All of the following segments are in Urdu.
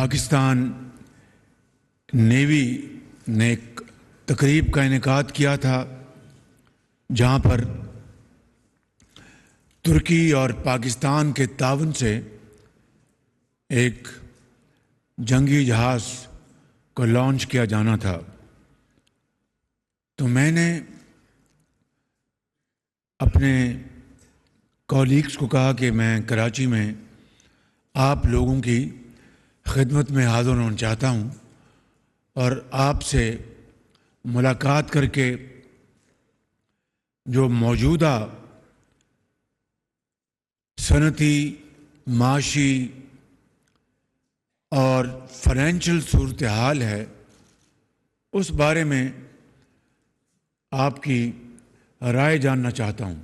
پاکستان نیوی نے ایک تقریب کا انعقاد کیا تھا جہاں پر ترکی اور پاکستان کے تعاون سے ایک جنگی جہاز کو لانچ کیا جانا تھا. تو میں نے اپنے کولیگز کو کہا کہ میں کراچی میں آپ لوگوں کی خدمت میں حاضر ہونا چاہتا ہوں اور آپ سے ملاقات کر کے جو موجودہ صنعتی، معاشی اور فائنینشیل صورتحال ہے اس بارے میں آپ کی رائے جاننا چاہتا ہوں.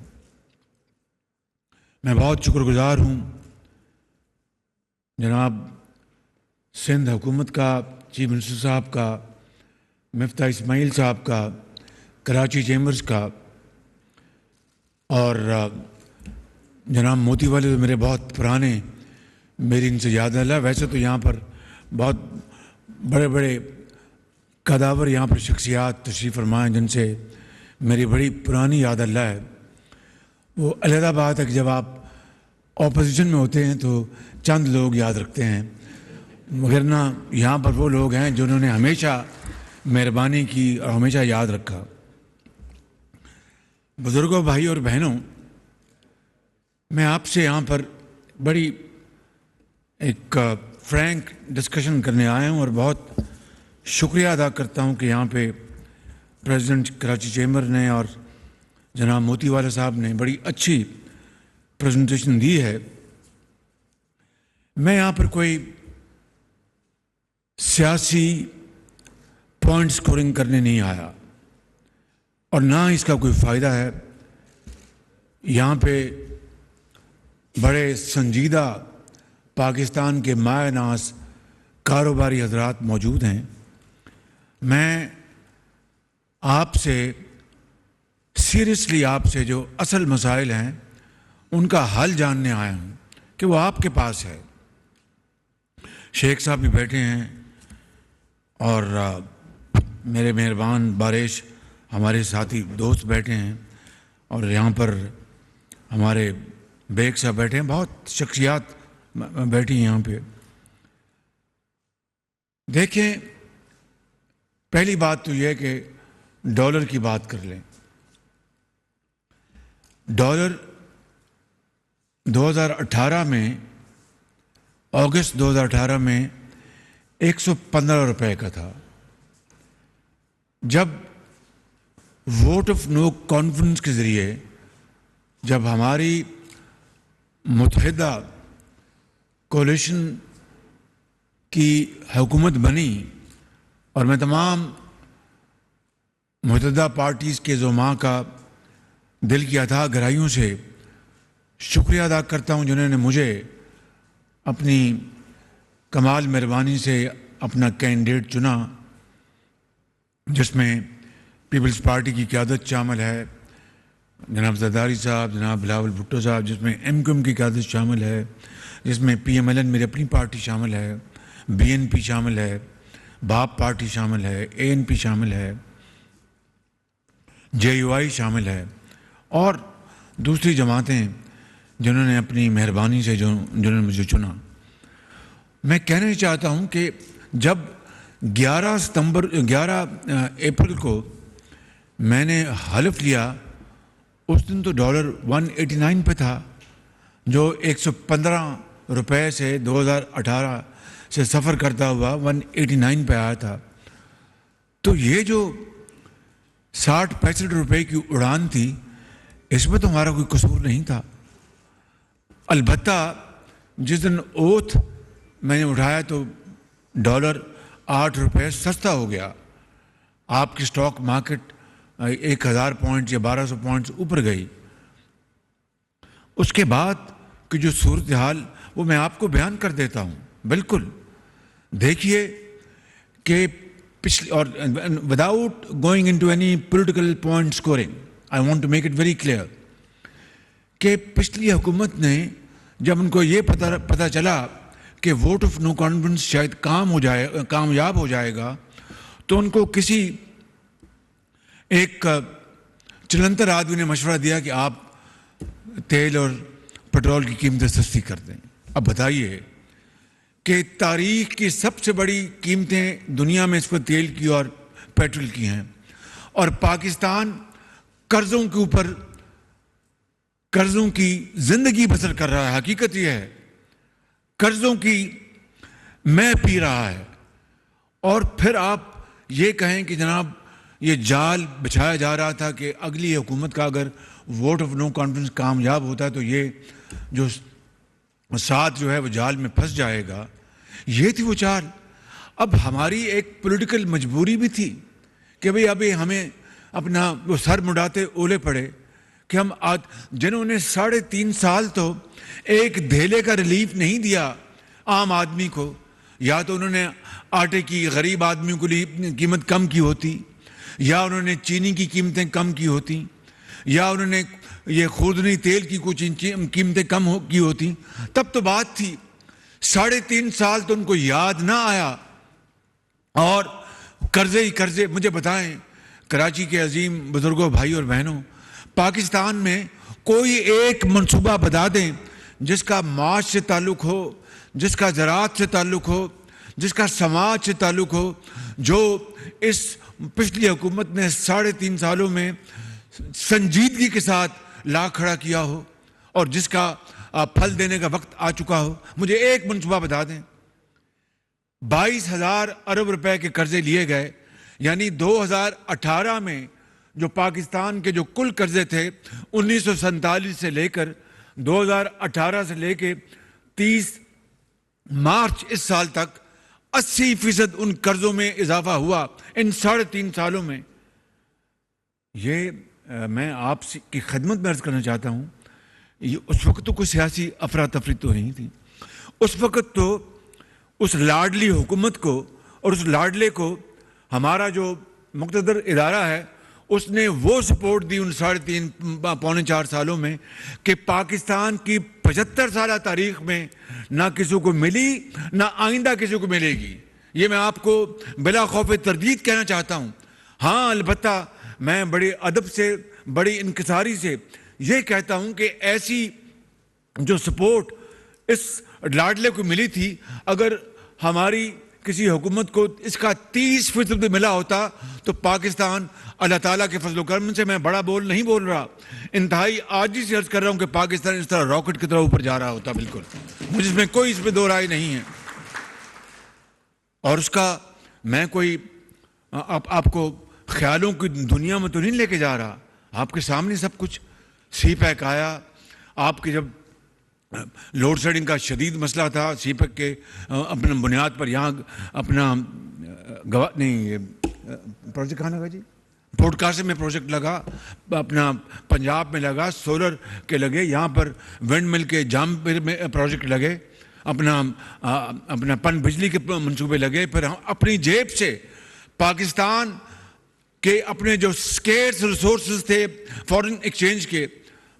میں بہت شکر گزار ہوں جناب سندھ حکومت کا، چیف منسٹر صاحب کا، مفتاح اسماعیل صاحب کا، کراچی چیمبرز کا، اور جناب موتی والے تو میرے بہت پرانے، میری ان سے یاد اللہ. ویسے تو یہاں پر بہت بڑے بڑے قداور یہاں پر شخصیات تشریف فرما ہیں جن سے میری بڑی پرانی یاد اللہ ہے. وہ علیحدہ بات ہے کہ جب آپ اپوزیشن میں ہوتے ہیں تو چند لوگ یاد رکھتے ہیں، مگر نہ یہاں پر وہ لوگ ہیں جنہوں نے ہمیشہ مہربانی کی اور ہمیشہ یاد رکھا. بزرگوں، بھائی اور بہنوں، میں آپ سے یہاں پر بڑی ایک فرینک ڈسکشن کرنے آیا ہوں اور بہت شکریہ ادا کرتا ہوں کہ یہاں پہ پریزیڈنٹ کراچی چیمبر نے اور جناب موتی والا صاحب نے بڑی اچھی پریزنٹیشن دی ہے. میں یہاں پر کوئی سیاسی پوائنٹ سکورنگ کرنے نہیں آیا اور نہ اس کا کوئی فائدہ ہے. یہاں پہ بڑے سنجیدہ پاکستان کے مایہ ناز کاروباری حضرات موجود ہیں. میں آپ سے سیریسلی آپ سے جو اصل مسائل ہیں ان کا حل جاننے آیا ہوں کہ وہ آپ کے پاس ہے. شیخ صاحب بھی بیٹھے ہیں اور میرے مہربان باریش ہمارے ساتھی دوست بیٹھے ہیں اور یہاں پر ہمارے بیگ صاحب بیٹھے ہیں، بہت شخصیات بیٹھی ہیں یہاں پہ. دیکھیں، پہلی بات تو یہ کہ ڈالر کی بات کر لیں. ڈالر 2018 میں، اگست 2018 میں 115 روپے کا تھا. جب ووٹ آف نو کانفیڈنس کے ذریعے جب ہماری متحدہ کولیشن کی حکومت بنی اور میں تمام متحدہ پارٹیز کے زعماء کا دل کی اتھاہ گہرائیوں سے شکریہ ادا کرتا ہوں جنہوں نے مجھے اپنی کمال مہربانی سے اپنا کینڈیڈیٹ چنا، جس میں پیپلز پارٹی کی قیادت شامل ہے، جناب زرداری صاحب، جناب بلاول بھٹو صاحب، جس میں ایم کیو ایم کی قیادت شامل ہے، جس میں پی ایم ایل این میری اپنی پارٹی شامل ہے، بی این پی شامل ہے، باپ پارٹی شامل ہے، اے این پی شامل ہے، جے یو آئی شامل ہے اور دوسری جماعتیں جنہوں نے اپنی مہربانی سے جنہوں نے مجھے چنا. میں کہنا چاہتا ہوں کہ جب 11 اپریل کو میں نے حلف لیا، اس دن تو ڈالر 189 پہ تھا، جو 115 روپے سے 2018 سے سفر کرتا ہوا 189 پہ آیا تھا. تو یہ جو 60-65 روپے کی اڑان تھی، اس میں تو ہمارا کوئی قصور نہیں تھا. البتہ جس دن اوتھ میں نے اٹھایا تو ڈالر 8 روپے سستا ہو گیا. آپ کی سٹاک مارکیٹ 1000 پوائنٹس یا 1200 پوائنٹس اوپر گئی. اس کے بعد کی جو صورتحال وہ میں آپ کو بیان کر دیتا ہوں. بالکل دیکھیے کہ پچھلی، اور without going into any political point scoring, I want to make it very clear کہ پچھلی حکومت نے جب ان کو یہ پتہ چلا کہ ووٹ آف نو کانفیڈنس شاید کامیاب ہو جائے گا، تو ان کو کسی ایک چلنتر آدمی نے مشورہ دیا کہ آپ تیل اور پٹرول کی قیمتیں سستی کر دیں۔ اب بتائیے کہ تاریخ کی سب سے بڑی قیمتیں دنیا میں اس پر تیل کی اور پیٹرول کی ہیں، اور پاکستان قرضوں کے اوپر قرضوں کی زندگی بسر کر رہا ہے۔ حقیقت یہ ہے قرضوں کی میں پی رہا ہے، اور پھر آپ یہ کہیں کہ جناب یہ جال بچھایا جا رہا تھا کہ اگلی حکومت کا اگر ووٹ آف نو کانفیڈنس کامیاب ہوتا ہے تو یہ جو ساتھ جو ہے وہ جال میں پھنس جائے گا۔ یہ تھی وہ چال۔ اب ہماری ایک پولیٹیکل مجبوری بھی تھی کہ بھئی ابھی ہمیں اپنا وہ سر مڈاتے اولے پڑے کہ ہم جنہوں نے 3.5 سال تو ایک دھیلے کا ریلیف نہیں دیا عام آدمی کو، یا تو انہوں نے آٹے کی غریب آدمیوں کے لیے قیمت کم کی ہوتی، یا انہوں نے چینی کی قیمتیں کم کی ہوتی، یا انہوں نے یہ خوردنی تیل کی کچھ قیمتیں کم کی ہوتی، تب تو بات تھی۔ 3.5 سال تو ان کو یاد نہ آیا، اور قرضے ہی قرضے۔ مجھے بتائیں کراچی کے عظیم بزرگوں، بھائی اور بہنوں، پاکستان میں کوئی ایک منصوبہ بتا دیں جس کا معاش سے تعلق ہو، جس کا زراعت سے تعلق ہو، جس کا سماج سے تعلق ہو، جو اس پچھلی حکومت نے 3.5 سالوں میں سنجیدگی کے ساتھ لا کھڑا کیا ہو، اور جس کا پھل دینے کا وقت آ چکا ہو۔ مجھے ایک منصوبہ بتا دیں۔ 22,000 ارب روپے کے قرضے لیے گئے، یعنی 2018 میں جو پاکستان کے جو کل قرضے تھے 1947 سے لے کر 2018 سے لے کے 30 مارچ اس سال تک 80% ان قرضوں میں اضافہ ہوا ان 3.5 سالوں میں۔ یہ میں آپ کی خدمت میں عرض کرنا چاہتا ہوں، اس وقت تو کوئی سیاسی افراتفری تو نہیں تھی۔ اس وقت تو اس لاڈلی حکومت کو اور اس لاڈلے کو ہمارا جو مقتدر ادارہ ہے اس نے وہ سپورٹ دی ان 3.5-4 سالوں میں کہ پاکستان کی 75 سالہ تاریخ میں نہ کسی کو ملی، نہ آئندہ کسی کو ملے گی۔ یہ میں آپ کو بلا خوف تردید کہنا چاہتا ہوں۔ ہاں البتہ میں بڑے ادب سے، بڑی انکساری سے یہ کہتا ہوں کہ ایسی جو سپورٹ اس لاڈلے کو ملی تھی، اگر ہماری کسی حکومت کو اس کا 30% بھی ملا ہوتا تو پاکستان اللہ تعالیٰ کے فضل و کرم سے، میں بڑا نہیں بول رہا، انتہائی عاجزی سے عرض کر رہا ہوں کہ پاکستان اس طرح راکٹ کی طرح اوپر جا رہا ہوتا۔ بالکل مجھے اس میں کوئی دو رائے نہیں ہے۔ اور اس کا میں کوئی آپ کو خیالوں کی دنیا میں تو نہیں لے کے جا رہا، آپ کے سامنے سب کچھ۔ سی پیک آیا، آپ کے جب لوڈ شیڈنگ کا شدید مسئلہ تھا، سی پیک کے اپنے بنیاد پر یہاں اپنا پروجیکٹ کہاں لگا جی، پورٹ قاسم میں پروجیکٹ لگا، اپنا پنجاب میں لگا، سولر کے لگے، یہاں پر ونڈ مل کے جام میں پروجیکٹ لگے، اپنا پن بجلی کے منصوبے لگے، پھر ہم اپنی جیب سے پاکستان کے اپنے جو سکیئرس ریسورسز تھے فورن ایکسچینج کے،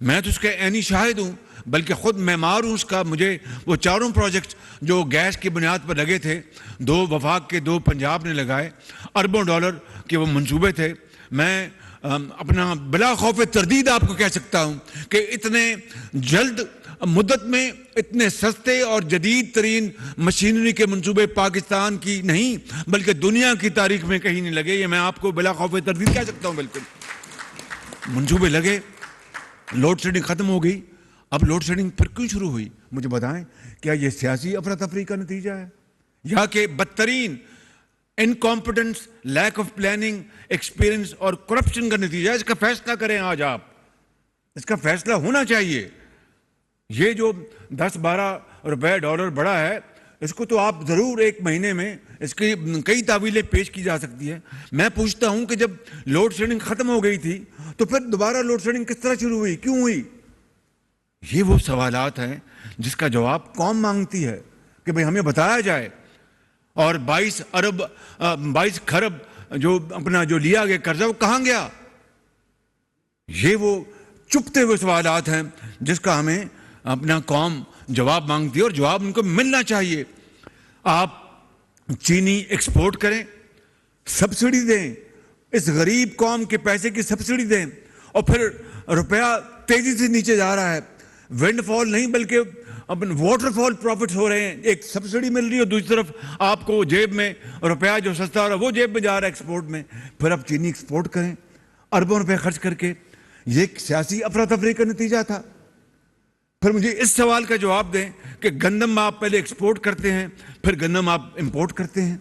میں تو اس کے عینی شاہد ہوں، بلکہ خود معمار ہوں اس کا۔ مجھے وہ 4 پروجیکٹ جو گیس کی بنیاد پر لگے تھے، 2 وفاق کے، 2 پنجاب نے لگائے، اربوں ڈالر کے وہ منصوبے تھے۔ میں اپنا بلا خوف تردید آپ کو کہہ سکتا ہوں کہ اتنے جلد مدت میں اتنے سستے اور جدید ترین مشینری کے منصوبے پاکستان کی نہیں بلکہ دنیا کی تاریخ میں کہیں نہیں لگے۔ یہ میں آپ کو بلا خوف تردید کہہ سکتا ہوں۔ بالکل منصوبے لگے، لوڈ شیڈنگ ختم ہو گئی۔ اب لوڈ شیڈنگ پھر کیوں شروع ہوئی؟ مجھے بتائیں، کیا یہ سیاسی افراتفری کا نتیجہ ہے، یا کہ بدترین incompetence, lack of planning, experience اور کرپشن کا نتیجہ ہے؟ اس کا فیصلہ کریں آج آپ، اس کا فیصلہ ہونا چاہیے۔ یہ جو 10-12 روپے ڈالر بڑھا ہے، اس کو تو آپ ضرور ایک مہینے میں اس کی کئی تعویلیں پیش کی جا سکتی ہیں۔ میں پوچھتا ہوں کہ جب لوڈ شیڈنگ ختم ہو گئی تھی تو پھر دوبارہ لوڈ شیڈنگ کس طرح شروع ہوئی، کیوں ہوئی؟ یہ وہ سوالات ہیں جس کا جواب قوم مانگتی ہے کہ بھئی ہمیں بتایا جائے۔ اور 22 کھرب جو اپنا جو لیا گیا قرضہ وہ کہاں گیا؟ یہ وہ چپتے ہوئے سوالات ہیں جس کا ہمیں اپنا قوم جواب مانگتی ہے اور جواب ان کو ملنا چاہیے. آپ چینی ایکسپورٹ کریں, سبسڈی دیں, اس غریب قوم کے پیسے کی سبسڈی دیں, اور پھر روپیہ تیزی سے نیچے جا رہا ہے. ونڈ فال نہیں بلکہ واٹر فال پروفٹس ہو رہے ہیں. ایک سبسڈی مل رہی ہے اور دوسری طرف آپ کو جیب میں روپیہ جو سستا ہو رہا ہے وہ جیب میں جا رہا ہے ایکسپورٹ میں. پھر آپ چینی ایکسپورٹ کریں اربوں روپے خرچ کر کے. یہ ایک سیاسی افراتفری کا نتیجہ تھا. پھر مجھے اس سوال کا جواب دیں کہ گندم آپ پہلے ایکسپورٹ کرتے ہیں پھر گندم آپ امپورٹ کرتے ہیں,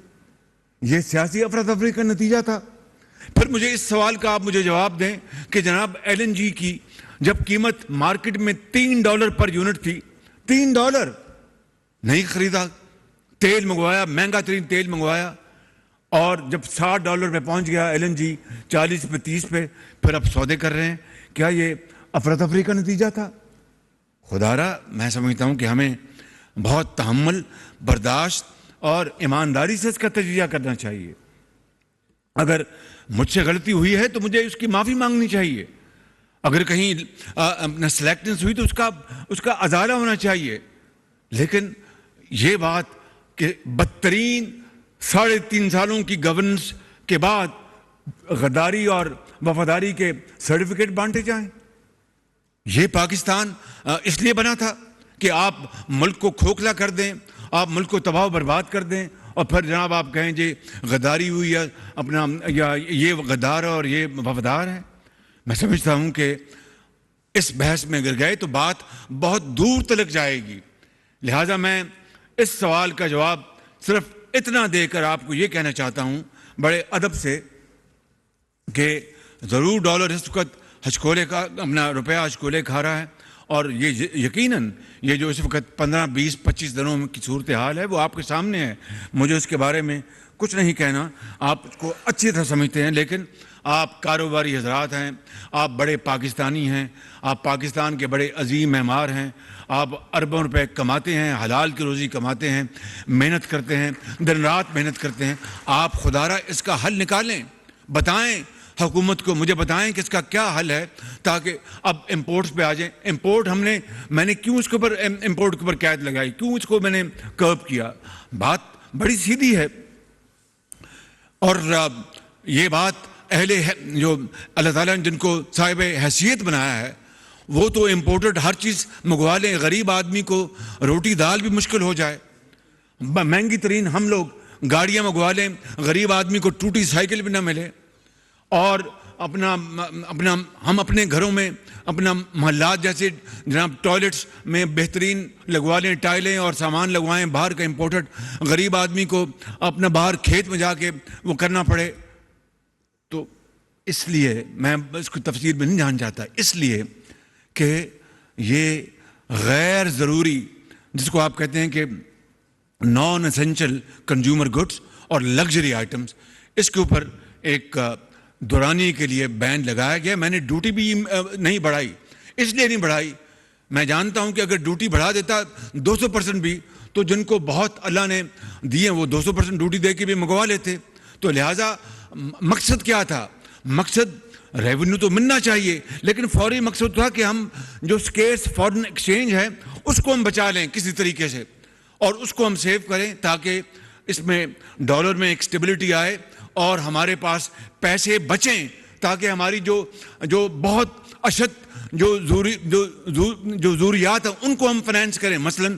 یہ سیاسی افراتفری کا نتیجہ تھا. پھر مجھے اس سوال کا آپ مجھے جواب دیں کہ جناب ایل این جی کی جب قیمت مارکیٹ میں $3 پر یونٹ تھی, $3 نہیں خریدا, تیل منگوایا, مہنگا ترین تیل منگوایا, اور جب $60 پہ پہنچ گیا ایل این جی 40 پہ 30 پہ, پھر اب سودے کر رہے ہیں. کیا یہ افراتفری کا نتیجہ تھا؟ خدا را میں سمجھتا ہوں کہ ہمیں بہت تحمل, برداشت اور ایمانداری سے اس کا تجزیہ کرنا چاہیے. اگر مجھ سے غلطی ہوئی ہے تو مجھے اس کی معافی مانگنی چاہیے. اگر کہیں اپنا سلیکٹنس ہوئی تو اس کا ازالہ ہونا چاہیے. لیکن یہ بات کہ بدترین 3.5 سالوں کی گورننس کے بعد غداری اور وفاداری کے سرٹیفکیٹ بانٹے جائیں, یہ پاکستان اس لیے بنا تھا کہ آپ ملک کو کھوکھلا کر دیں, آپ ملک کو تباہ و برباد کر دیں, اور پھر جناب آپ کہیں جی غداری ہوئی یا یہ غدار اور یہ وفادار ہے. میں سمجھتا ہوں کہ اس بحث میں اگر گئے تو بات بہت دور تلک جائے گی. لہٰذا میں اس سوال کا جواب صرف اتنا دے کر آپ کو یہ کہنا چاہتا ہوں بڑے ادب سے کہ ضرور ڈالر اس وقت ہچکولے کا اپنا روپیہ ہچکولے کھا رہا ہے, اور یہ یقیناً یہ جو اس وقت 15, 20, 25 دنوں کی صورتحال ہے وہ آپ کے سامنے ہے. مجھے اس کے بارے میں کچھ نہیں کہنا, آپ اس کو اچھی طرح سمجھتے ہیں. لیکن آپ کاروباری حضرات ہیں, آپ بڑے پاکستانی ہیں, آپ پاکستان کے بڑے عظیم معمار ہیں, آپ اربوں روپے کماتے ہیں, حلال کی روزی کماتے ہیں, محنت کرتے ہیں, دن رات محنت کرتے ہیں. آپ خدارہ اس کا حل نکالیں, بتائیں حکومت کو, مجھے بتائیں کہ اس کا کیا حل ہے تاکہ اب امپورٹس پہ آ جائیں. امپورٹ میں نے کیوں اس کے اوپر امپورٹ کے اوپر قید لگائی, کیوں اس کو میں نے کرب کیا؟ بات بڑی سیدھی ہے. اور یہ بات جو اللہ تعالیٰ نے جن کو صاحب حیثیت بنایا ہے وہ تو امپورٹڈ ہر چیز منگوا لیں. غریب آدمی کو روٹی دال بھی مشکل ہو جائے, مہنگی ترین ہم لوگ گاڑیاں منگوا لیں, غریب آدمی کو ٹوٹی سائیکل بھی نہ ملے, اور ہم اپنے گھروں میں اپنا محلات جیسے جناب ٹوائلٹس میں بہترین لگوا لیں, ٹائلیں اور سامان لگوائیں باہر کا امپورٹڈ. غریب آدمی کو اپنا باہر کھیت میں جا کے وہ کرنا پڑے. تو اس لیے میں اس کو تفصیل میں نہیں جان چاہتا, اس لیے کہ یہ غیر ضروری جس کو آپ کہتے ہیں کہ نان اسینشل کنزیومر گڈس اور لگژری آئٹمس, اس کے اوپر ایک دورانی کے لیے بین لگایا گیا. میں نے ڈیوٹی بھی نہیں بڑھائی, اس لیے نہیں بڑھائی, میں جانتا ہوں کہ اگر ڈیوٹی بڑھا دیتا 200% بھی تو جن کو بہت اللہ نے دیے وہ 200% ڈیوٹی دے کے بھی منگوا لیتے. تو لہٰذا مقصد کیا تھا؟ مقصد ریونیو تو ملنا چاہیے, لیکن فوری مقصد تھا کہ ہم جو سکیرس فارن ایکسچینج ہے اس کو ہم بچا لیں کسی طریقے سے, اور اس کو ہم سیو کریں تاکہ اس میں ڈالر میں ایک اسٹیبلٹی آئے اور ہمارے پاس پیسے بچیں, تاکہ ہماری جو بہت اشد جو ضروریات ہیں ان کو ہم فائنینس کریں. مثلا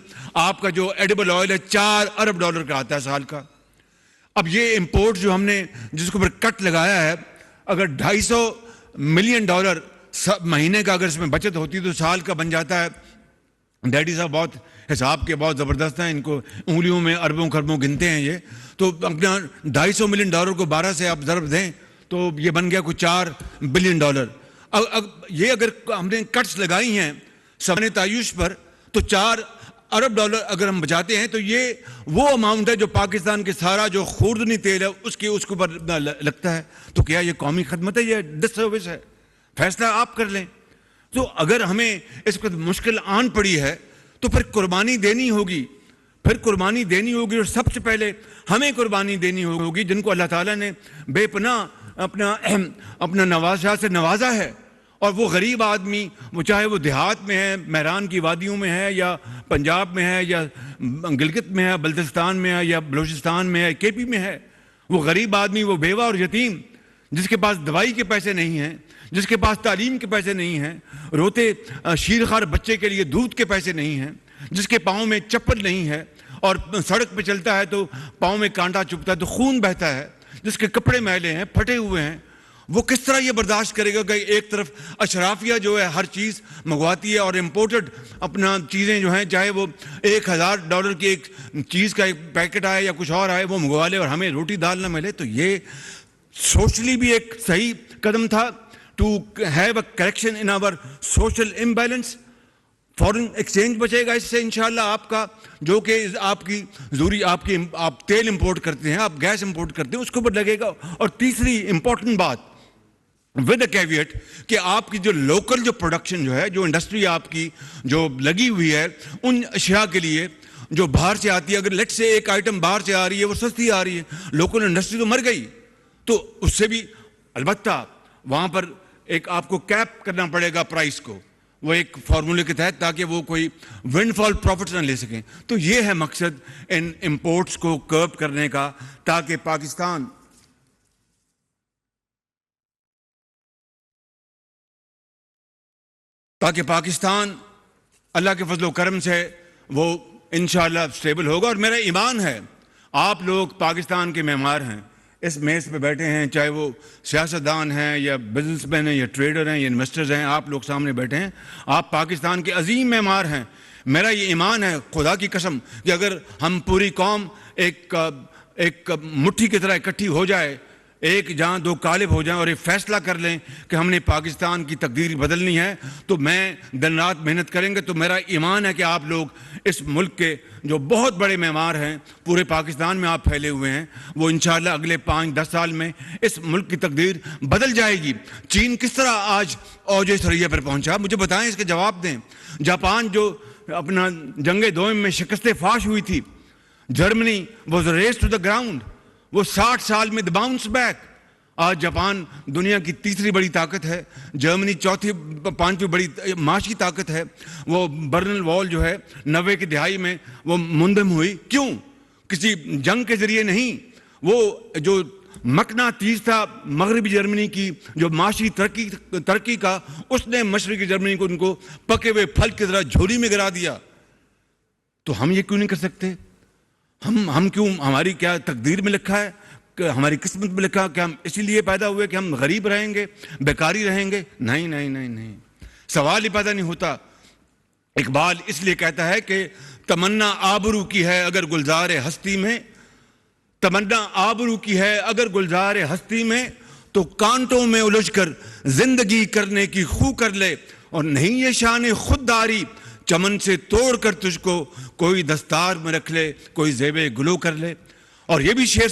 آپ کا جو ایڈیبل آئل ہے $4 ارب کا آتا ہے سال کا. اب یہ امپورٹ جو ہم نے جس کے اوپر کٹ لگایا ہے, اگر $250 ملین مہینے کا اگر اس میں بچت ہوتی تو سال کا بن جاتا ہے. ڈیڈی صاحب بہت حساب کے بہت زبردست ہیں, ان کو انگلیوں میں اربوں خربوں گنتے ہیں یہ. تو اپنا $250 ملین کو 12 سے آپ ضرب دیں تو یہ بن گیا کوئی $4 بلین. یہ اگر ہم نے کٹس لگائی ہیں سوانح تعیش پر تو $4 ارب اگر ہم بچاتے ہیں تو یہ وہ اماؤنٹ ہے جو پاکستان کے سارا جو خوردنی تیل ہے اس کے اوپر لگتا ہے. تو کیا یہ قومی خدمت ہے یا ڈس سروس ہے؟ فیصلہ آپ کر لیں. تو اگر ہمیں اس وقت مشکل آن پڑی ہے تو پھر قربانی دینی ہوگی, اور سب سے پہلے ہمیں قربانی دینی ہوگی جن کو اللہ تعالیٰ نے بے پناہ اپنا نوازشات سے نوازا ہے, اور وہ غریب آدمی، وہ چاہے وہ دیہات میں ہے، میران کی وادیوں میں ہے، یا پنجاب میں ہے، یا گلگت میں ہے، بلتستان میں ہے، یا بلوچستان میں ہے، کے پی میں ہے، وہ غریب آدمی، وہ بیوہ اور یتیم جس کے پاس دوائی کے پیسے نہیں ہیں، جس کے پاس تعلیم کے پیسے نہیں ہیں، روتے شیرخوار بچے کے لیے دودھ کے پیسے نہیں ہیں، جس کے پاؤں میں چپل نہیں ہے اور سڑک پہ چلتا ہے تو پاؤں میں کانٹا چبھتا ہے تو خون بہتا ہے، جس کے کپڑے میلے ہیں، پھٹے ہوئے ہیں، وہ کس طرح یہ برداشت کرے گا کہ ایک طرف اشرافیہ جو ہے ہر چیز منگواتی ہے اور امپورٹڈ اپنا چیزیں جو ہیں، چاہے وہ $1000 کی ایک چیز کا ایک پیکٹ آئے یا کچھ اور آئے، وہ منگوا لے اور ہمیں روٹی دال نہ ملے؟ تو یہ سوشلی بھی ایک صحیح قدم تھا to have a correction in our social imbalance. Foreign exchange بچے گا اس سے انشاءاللہ آپ کا، جو کہ آپ کی ضروری آپ تیل امپورٹ کرتے ہیں، آپ گیس امپورٹ کرتے ہیں، اس کے اوپر لگے گا. اور تیسری امپورٹنٹ بات ود اے کیویٹ کہ آپ کی جو لوکل جو پروڈکشن جو ہے، جو انڈسٹری آپ کی جو لگی ہوئی ہے ان اشیاء کے لیے جو باہر سے آتی ہے، اگر لیٹ سے ایک آئٹم باہر سے آ رہی ہے وہ سستی آ رہی ہے، لوکل انڈسٹری تو مر گئی، تو اس سے بھی البتہ وہاں پر ایک آپ کو کیپ کرنا پڑے گا پرائس کو، وہ ایک فارمولے کے تحت، تاکہ وہ کوئی ونڈ فال پروفٹس نہ لے سکیں. تو یہ ہے مقصد ان امپورٹس کو کرب کرنے کا، تاکہ پاکستان اللہ کے فضل و کرم سے وہ انشاءاللہ سٹیبل ہوگا. اور میرا ایمان ہے آپ لوگ پاکستان کے معمار ہیں، اس میز پہ بیٹھے ہیں، چاہے وہ سیاستدان ہیں یا بزنس مین ہیں یا ٹریڈر ہیں یا انویسٹرز ہیں، آپ لوگ سامنے بیٹھے ہیں، آپ پاکستان کے عظیم معمار ہیں. میرا یہ ایمان ہے خدا کی قسم کہ اگر ہم پوری قوم ایک مٹھی کی طرح اکٹھی ہو جائے، ایک جہاں دو قالب ہو جائیں اور ایک فیصلہ کر لیں کہ ہم نے پاکستان کی تقدیر بدلنی ہے، تو میں دن رات محنت کریں گے. تو میرا ایمان ہے کہ آپ لوگ اس ملک کے جو بہت بڑے معمار ہیں، پورے پاکستان میں آپ پھیلے ہوئے ہیں، وہ انشاءاللہ اگلے 5-10 سال میں اس ملک کی تقدیر بدل جائے گی. چین کس طرح آج اوج ثریہ پر پہنچا؟ مجھے بتائیں، اس کے جواب دیں. جاپان جو اپنا جنگ دوئم میں شکست فاش ہوئی تھی، Germany was razed to the ground, وہ 60 سال میں باؤنس بیک. آج جاپان دنیا کی تیسری بڑی طاقت ہے، جرمنی چوتھی 5ویں بڑی معاشی طاقت ہے. وہ برلن وال جو ہے 90 کی دہائی میں وہ منہدم ہوئی، کیوں؟ کسی جنگ کے ذریعے نہیں. وہ جو مقناطیس تھا مغربی جرمنی کی جو معاشی ترقی کا، اس نے مشرقی جرمنی کو ان کو پکے ہوئے پھل کی طرح جھولی میں گرا دیا. تو ہم یہ کیوں نہیں کر سکتے؟ ہم کیوں؟ ہماری کیا تقدیر میں لکھا ہے کہ ہماری قسمت میں لکھا کہ ہم اسی لیے پیدا ہوئے کہ ہم غریب رہیں گے، بیکاری رہیں گے؟ نہیں نہیں نہیں نہیں، سوال ہی پیدا نہیں ہوتا. اقبال اس لیے کہتا ہے کہ تمنا آبرو کی ہے اگر گلزار ہستی میں، تمنا آبرو کی ہے اگر گلزار ہستی میں، تو کانٹوں میں الجھ کر زندگی کرنے کی خو کر لے. اور نہیں یہ شان خودداری چمن سے توڑ کر تجھ کو کوئی دستار میں رکھ لے، کوئی زیب گلو کر لے. اور یہ بھی شعر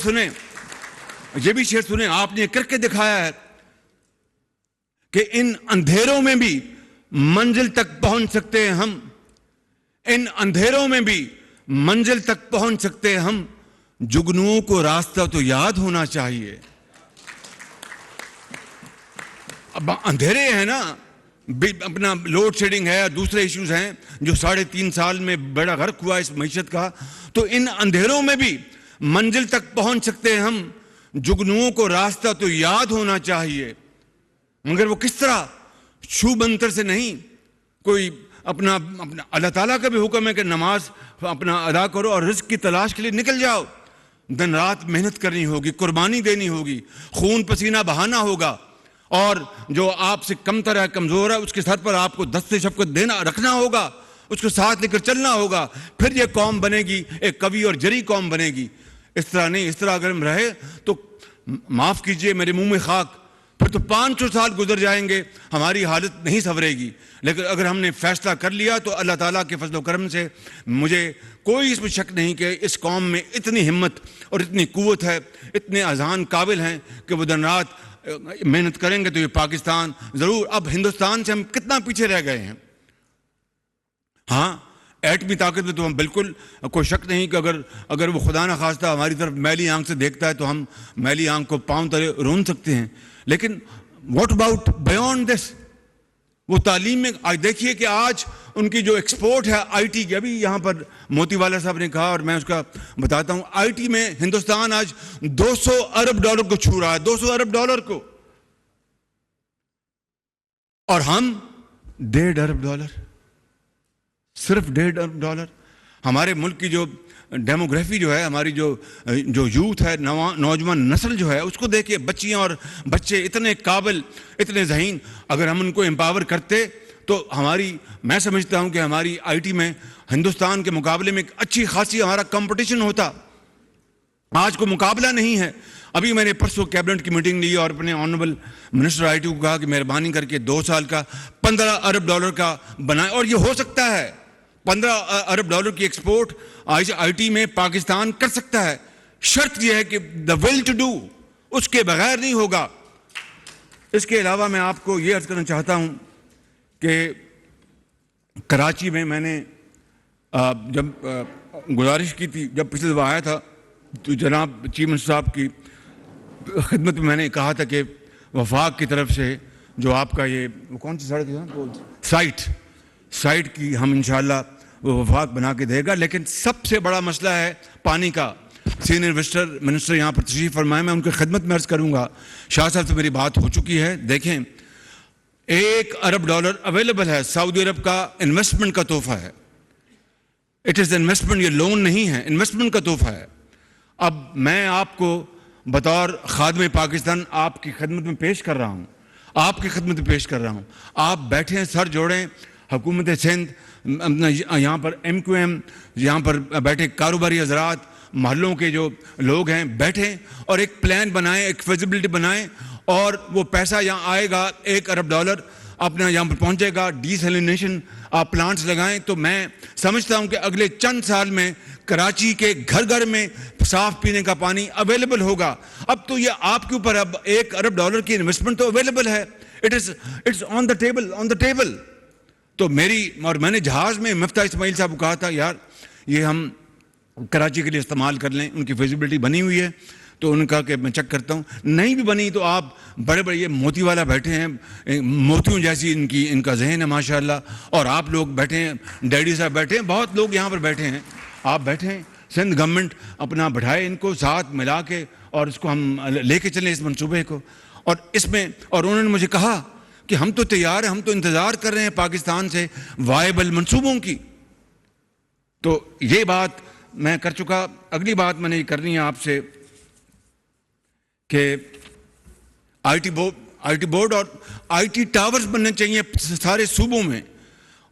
سنیں، آپ نے کر کے دکھایا ہے کہ ان اندھیروں میں بھی منزل تک پہنچ سکتے ہیں ہم، ان اندھیروں میں بھی منزل تک پہنچ سکتے ہیں ہم، جگنوؤں کو راستہ تو یاد ہونا چاہیے. اب اندھیرے ہیں نا، اپنا لوڈ شیڈنگ ہے، دوسرے ایشوز ہیں جو 3.5 سال میں بڑا غرق ہوا اس معیشت کا. تو ان اندھیروں میں بھی منزل تک پہنچ سکتے ہیں ہم، جگنوؤں کو راستہ تو یاد ہونا چاہیے. مگر وہ کس طرح؟ چھو منتر سے نہیں. کوئی اپنا اللہ تعالیٰ کا بھی حکم ہے کہ نماز اپنا ادا کرو اور رزق کی تلاش کے لیے نکل جاؤ. دن رات محنت کرنی ہوگی، قربانی دینی ہوگی، خون پسینہ بہانا ہوگا، اور جو آپ سے کمتر ہے، کمزور ہے، اس کے سر پر آپ کو دست شفقت رکھنا ہوگا، اس کو ساتھ لے کر چلنا ہوگا. پھر یہ قوم بنے گی، ایک قوی اور جری قوم بنے گی. اس طرح نہیں. اس طرح اگر ہم رہے تو معاف کیجئے میرے منہ میں خاک، پھر تو 500 سال گزر جائیں گے، ہماری حالت نہیں سنورے گی. لیکن اگر ہم نے فیصلہ کر لیا تو اللہ تعالیٰ کے فضل و کرم سے مجھے کوئی اس میں شک نہیں کہ اس قوم میں اتنی ہمت اور اتنی قوت ہے، اتنے اذہان قابل ہیں کہ وہ دن رات محنت کریں گے تو یہ پاکستان ضرور. اب ہندوستان سے ہم کتنا پیچھے رہ گئے ہیں. ہاں، ایٹمی طاقت میں تو ہم بالکل کوئی شک نہیں کہ اگر وہ خدا نہ خواستہ ہماری طرف میلی آنکھ سے دیکھتا ہے تو ہم میلی آنکھ کو پاؤں تلے رون سکتے ہیں. لیکن واٹ اباؤٹ بیونڈ دس؟ وہ تعلیم میں آج دیکھیے کہ آج ان کی جو ایکسپورٹ ہے آئی ٹی کی، ابھی یہاں پر موتی والا صاحب نے کہا اور میں اس کا بتاتا ہوں، آئی ٹی میں ہندوستان آج $200 ارب کو چھو رہا ہے، $200 ارب کو، اور ہم $1.5 ارب، صرف $1.5 ارب۔ ہمارے ملک کی جو ڈیموگرافی جو ہے، ہماری جو یوتھ ہے، نوجوان نسل جو ہے، اس کو دیکھیے، بچیاں اور بچے اتنے قابل، اتنے ذہین، اگر ہم ان کو امپاور کرتے تو میں سمجھتا ہوں کہ ہماری آئی ٹی میں ہندوستان کے مقابلے میں ایک اچھی خاصی ہمارا کمپٹیشن ہوتا۔ آج کو مقابلہ نہیں ہے۔ ابھی میں نے پرسوں کیبنٹ کی میٹنگ لی اور اپنے آنریبل منسٹر آئی ٹی کو کہا کہ مہربانی کر کے 2 سال کا $15 ارب کا بنائیں، اور یہ ہو سکتا ہے۔ $15 ارب کی ایکسپورٹ آئی ٹی میں پاکستان کر سکتا ہے، شرط یہ ہے کہ دا ول ٹو ڈو، اس کے بغیر نہیں ہوگا۔ اس کے علاوہ میں آپ کو یہ عرض کرنا چاہتا ہوں کہ کراچی میں نے جب گزارش کی تھی، جب پچھلی دفعہ آیا تھا تو جناب چیف منسٹر صاحب کی خدمت میں نے کہا تھا کہ وفاق کی طرف سے جو آپ کا یہ کون سی سڑک ہے، سائٹ کی ہم انشاءاللہ وہ وفاق بنا کے دے گا، لیکن سب سے بڑا مسئلہ ہے پانی کا۔ سینئر منسٹر یہاں پر تشریف فرمائے، میں ان کی خدمت میں عرض کروں گا، شاہ صاحب سے میری بات ہو چکی ہے۔ دیکھیں، $1 ارب اویلیبل ہے، سعودی عرب کا انویسٹمنٹ کا تحفہ ہے، اٹ از انویسٹمنٹ، یہ لون نہیں ہے، انویسٹمنٹ کا تحفہ ہے۔ اب میں آپ کو بطور خادم پاکستان آپ کی خدمت میں پیش کر رہا ہوں، آپ بیٹھیں، سر جوڑیں، حکومت سندھ، یہاں پر MQM، یہاں پر بیٹھے کاروباری حضرات، محلوں کے جو لوگ ہیں، بیٹھیں اور ایک پلان بنائیں، ایک فیزیبلٹی بنائیں، اور وہ پیسہ یہاں آئے گا، $1 ارب اپنا یہاں پر پہنچے گا، ڈیسیلینیشن آپ پلانٹس لگائیں، تو میں سمجھتا ہوں کہ اگلے چند سال میں کراچی کے گھر گھر میں صاف پینے کا پانی اویلیبل ہوگا۔ اب تو یہ آپ کے اوپر، اب $1 ارب کی انویسٹمنٹ تو اویلیبل ہے، اٹس آن دا ٹیبل۔ تو میں نے جہاز میں مفتاح اسماعیل صاحب کو کہا تھا، یار یہ ہم کراچی کے لیے استعمال کر لیں، ان کی فیزیبلٹی بنی ہوئی ہے، تو انہوں نے کہا کہ میں چیک کرتا ہوں، نہیں بھی بنی تو آپ بڑے یہ موتی والا بیٹھے ہیں، موتیوں جیسی ان کا ذہن ہے ماشاءاللہ، اور آپ لوگ بیٹھے ہیں، ڈیڈی صاحب بیٹھے ہیں، بہت لوگ یہاں پر بیٹھے ہیں، آپ بیٹھے ہیں، سندھ گورنمنٹ اپنا بڑھائے ان کو ساتھ ملا کے، اور اس کو ہم لے کے چلیں اس منصوبے کو، اور اس میں، اور انہوں نے مجھے کہا کہ ہم تو تیار ہیں، ہم تو انتظار کر رہے ہیں پاکستان سے وائبل منصوبوں کی۔ تو یہ بات میں کر چکا۔ اگلی بات میں نے یہ کرنی ہے آپ سے کہ آئی ٹی بورڈ اور آئی ٹی ٹاورز بننے چاہیے سارے صوبوں میں،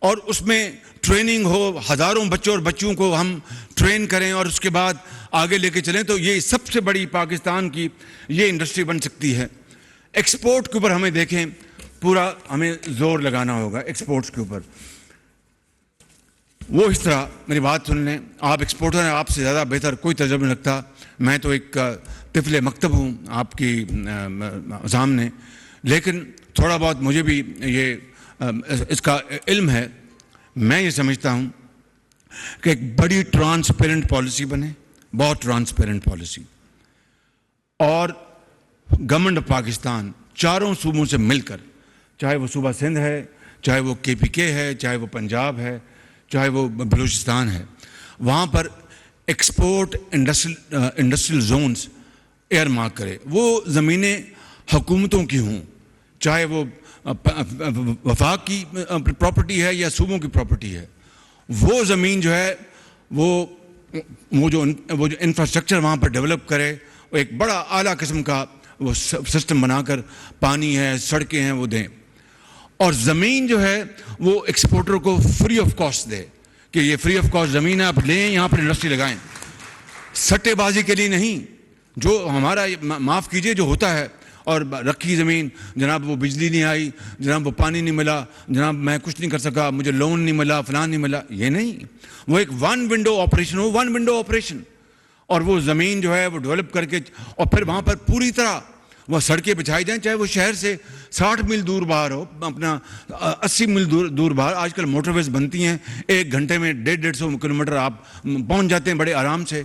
اور اس میں ٹریننگ ہو، ہزاروں بچوں اور بچیوں کو ہم ٹرین کریں اور اس کے بعد آگے لے کے چلیں، تو یہ سب سے بڑی پاکستان کی یہ انڈسٹری بن سکتی ہے۔ ایکسپورٹ کے اوپر ہمیں دیکھیں، پورا ہمیں زور لگانا ہوگا ایکسپورٹس کے اوپر۔ وہ اس طرح میری بات سن لیں، آپ ایکسپورٹر ہیں، آپ سے زیادہ بہتر کوئی تجربہ نہیں رکھتا، میں تو ایک طفل مکتب ہوں آپ کی سامنے، لیکن تھوڑا بہت مجھے بھی یہ اس کا علم ہے۔ میں یہ سمجھتا ہوں کہ ایک بڑی ٹرانسپیرنٹ پالیسی بنے، بہت ٹرانسپیرنٹ پالیسی، اور گورنمنٹ آف پاکستان چاروں صوبوں سے مل کر، چاہے وہ صوبہ سندھ ہے، چاہے وہ KPK ہے، چاہے وہ پنجاب ہے، چاہے وہ بلوچستان ہے، وہاں پر export industrial zones earmark کرے۔ وہ زمینیں حکومتوں کی ہوں، چاہے وہ وفاق کی پراپرٹی ہے یا صوبوں کی پراپرٹی ہے، وہ زمین جو ہے وہ جو انفراسٹرکچر وہاں پر ڈیولپ کرے، وہ ایک بڑا اعلیٰ قسم کا وہ سسٹم بنا کر، پانی ہے، سڑکیں ہیں، وہ دیں، اور زمین جو ہے وہ ایکسپورٹر کو فری آف کاسٹ دے، کہ یہ فری آف کاسٹ زمین ہے، آپ لیں، یہاں پر انڈسٹری لگائیں، سٹے بازی کے لیے نہیں۔ جو ہمارا معاف کیجئے جو ہوتا ہے، اور رکھی زمین، جناب وہ بجلی نہیں آئی، جناب وہ پانی نہیں ملا، جناب میں کچھ نہیں کر سکا، مجھے لون نہیں ملا، فلان نہیں ملا، یہ نہیں، وہ ایک ون ونڈو آپریشن، اور وہ زمین جو ہے وہ ڈیولپ کر کے، اور پھر وہاں پر پوری طرح وہ سڑکیں بچھائی جائیں، چاہے وہ شہر سے 60 میل دور باہر ہو، اپنا 80 میل دور باہر۔ آج کل موٹر ویز بنتی ہیں، 1 گھنٹے میں 150 کلومیٹر آپ پہنچ جاتے ہیں بڑے آرام سے۔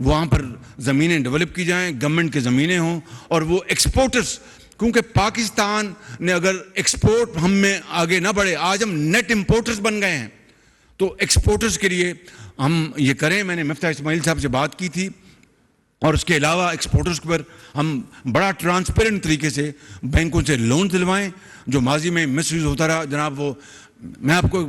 وہاں پر زمینیں ڈیولپ کی جائیں، گورنمنٹ کی زمینیں ہوں، اور وہ ایکسپورٹرز کیونکہ پاکستان نے اگر ایکسپورٹ ہم میں آگے نہ بڑھے، آج ہم نیٹ امپورٹرز بن گئے ہیں، تو ایکسپورٹرز کے لیے ہم یہ کریں. میں نے مفتاح اسماعیل صاحب سے بات کی تھی، اور اس کے علاوہ ایکسپورٹرز پر ہم بڑا ٹرانسپیرنٹ طریقے سے بینکوں سے لون دلوائیں، جو ماضی میں مس یوز ہوتا رہا. جناب وہ میں آپ کو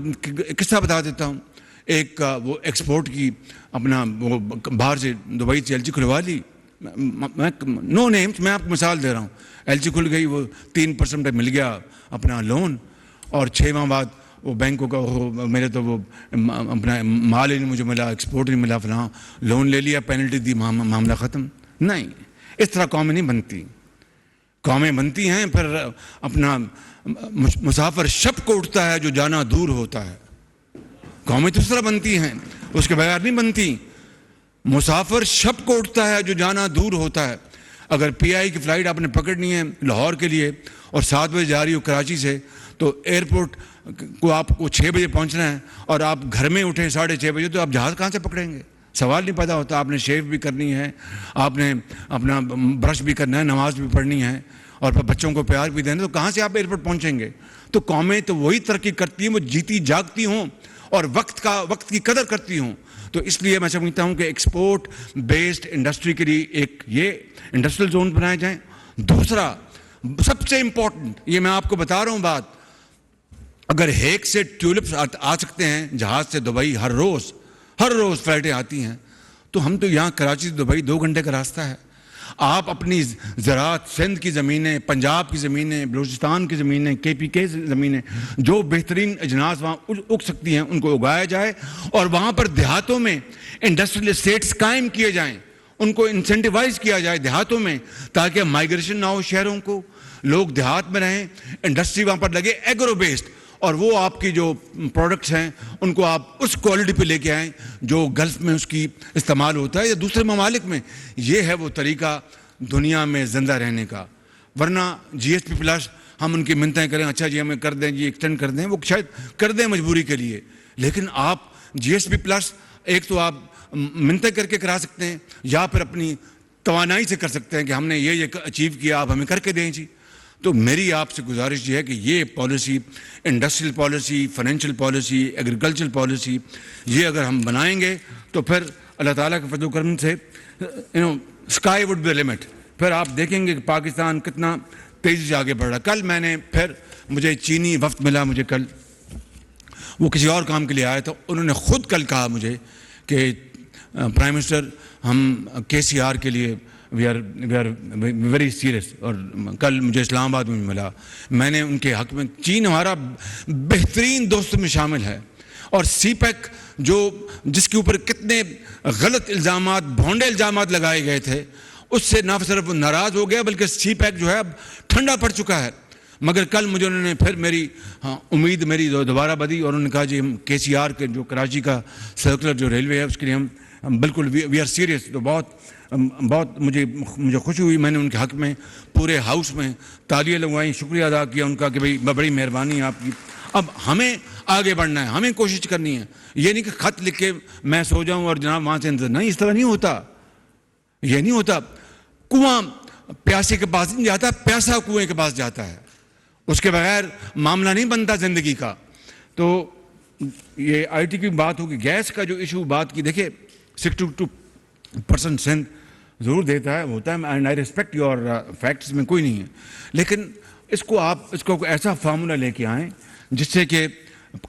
قصہ بتا دیتا ہوں. ایک وہ ایکسپورٹ کی اپنا وہ باہر سے دبئی سے ایل جی کھلوا لی، نو نیمز، میں آپ کو مثال دے رہا ہوں. ایل جی کھل گئی، وہ 3% مل گیا اپنا لون، اور 6 ماہ بعد وہ بینکوں کا میرے تو وہ اپنا مال ہی نہیں مجھے ملا، ایکسپورٹ نہیں ملا، فلاں لون لے لیا، پینلٹی دی، معاملہ ختم. نہیں، اس طرح قومیں نہیں بنتی. قومیں بنتی ہیں پھر اپنا مسافر شب کو اٹھتا ہے جو جانا دور ہوتا ہے. قومیں تو اس طرح بنتی ہیں، اس کے بغیر نہیں بنتی. مسافر شب کو اٹھتا ہے جو جانا دور ہوتا ہے. اگر پی آئی کی فلائٹ آپ نے پکڑنی ہے لاہور کے لیے اور 7 بجے جا رہی ہو کراچی سے، تو ایئرپورٹ کو آپ کو 6 بجے پہنچنا ہے، اور آپ گھر میں اٹھیں 6:30 بجے، تو آپ جہاز کہاں سے پکڑیں گے؟ سوال نہیں پیدا ہوتا. آپ نے شیو بھی کرنی ہے، آپ نے اپنا برش بھی کرنا ہے، نماز بھی پڑھنی ہے، اور پھر بچوں کو پیار بھی دینا، تو کہاں سے آپ ایئرپورٹ پہنچیں گے؟ تو قومیں تو وہی ترقی کرتی ہیں وہ جیتی جاگتی ہوں اور وقت کی قدر کرتی ہوں. تو اس لیے میں سمجھتا ہوں کہ ایکسپورٹ بیسڈ انڈسٹری کے لیے ایک یہ انڈسٹریل زون بنائے جائیں. دوسرا سب سے امپورٹنٹ، یہ میں آپ کو بتا رہا ہوں بات، اگر ہیک سے ٹیولپس آ سکتے ہیں جہاز سے دبئی، ہر روز فلائٹیں آتی ہیں، تو ہم تو یہاں کراچی سے دبئی 2 گھنٹے کا راستہ ہے. آپ اپنی زراعت، سندھ کی زمینیں، پنجاب کی زمینیں، بلوچستان کی زمینیں، کے پی کے زمینیں، جو بہترین اجناس وہاں اگ سکتی ہیں ان کو اگایا جائے، اور وہاں پر دیہاتوں میں انڈسٹریل اسٹیٹس قائم کیے جائیں، ان کو انسینٹیوائز کیا جائے دیہاتوں میں، تاکہ مائیگریشن نہ ہو شہروں کو، لوگ دیہات میں رہیں، انڈسٹری وہاں پر لگے ایگرو بیسڈ، اور وہ آپ کی جو پروڈکٹس ہیں ان کو آپ اس کوالٹی پہ لے کے آئیں جو گلف میں اس کی استعمال ہوتا ہے یا دوسرے ممالک میں. یہ ہے وہ طریقہ دنیا میں زندہ رہنے کا. ورنہ جی ایس پی پلس ہم ان کی منتیں کریں، اچھا جی ہمیں کر دیں، جی ایکسٹینڈ کر دیں، وہ شاید کر دیں مجبوری کے لیے، لیکن آپ جی ایس پی پلس ایک تو آپ منتیں کر کے کرا سکتے ہیں، یا پھر اپنی توانائی سے کر سکتے ہیں کہ ہم نے یہ اچیو کیا، آپ ہمیں کر کے دیں جی. تو میری آپ سے گزارش یہ ہے کہ یہ policy, industrial policy, financial policy, agricultural policy, یہ اگر ہم بنائیں گے تو پھر اللہ تعالیٰ کے فضل و کرم سے اسکائی وڈ بی لمٹ. پھر آپ دیکھیں گے کہ پاکستان کتنا تیزی سے آگے بڑھ رہا. کل میں نے مجھے چینی وفد ملا، مجھے کل وہ کسی اور کام کے لیے آیا تھا، انہوں نے خود کل کہا مجھے کہ پرائم منسٹر ہم کے سی آر کے لیے وی آر ویری سیریس. اور کل مجھے اسلام آباد میں ملا، میں نے ان کے حق میں، چین ہمارا بہترین دوست میں شامل ہے، اور سی پیک جس کے اوپر کتنے غلط الزامات، بھونڈے الزامات لگائے گئے تھے، اس سے نہ صرف ناراض ہو گیا بلکہ سی پیک جو ہے اب ٹھنڈا پڑ چکا ہے. مگر کل مجھے انہوں نے پھر میری امید میری دوبارہ بدی، اور انہوں نے کہا جی ہم کے سی آر کے جو کراچی کا سرکولر جو ریلوے ہے اس کے لیے ہم بالکل وی آر سیریس. تو بہت مجھے خوشی ہوئی. میں نے ان کے حق میں پورے ہاؤس میں تالیاں لگوائیں، شکریہ ادا کیا ان کا کہ بھائی بڑی مہربانی آپ کی. اب ہمیں آگے بڑھنا ہے، ہمیں کوشش کرنی ہے. یہ نہیں کہ خط لکھ کے میں سو جاؤں اور جناب وہاں سے نہیں، اس طرح نہیں ہوتا، یہ نہیں ہوتا. کنواں پیاسے کے پاس نہیں جاتا، پیاسا کنویں کے پاس جاتا ہے. اس کے بغیر معاملہ نہیں بنتا زندگی کا. تو یہ آئی ٹی کی بات ہوگی، گیس کا جو ایشو بات کی، دیکھیں 62% سندھ ضرور دیتا ہے، ہوتا ہے، and I respect your facts, میں کوئی نہیں ہے، لیکن اس کو ایسا فارمولا لے کے آئیں جس سے کہ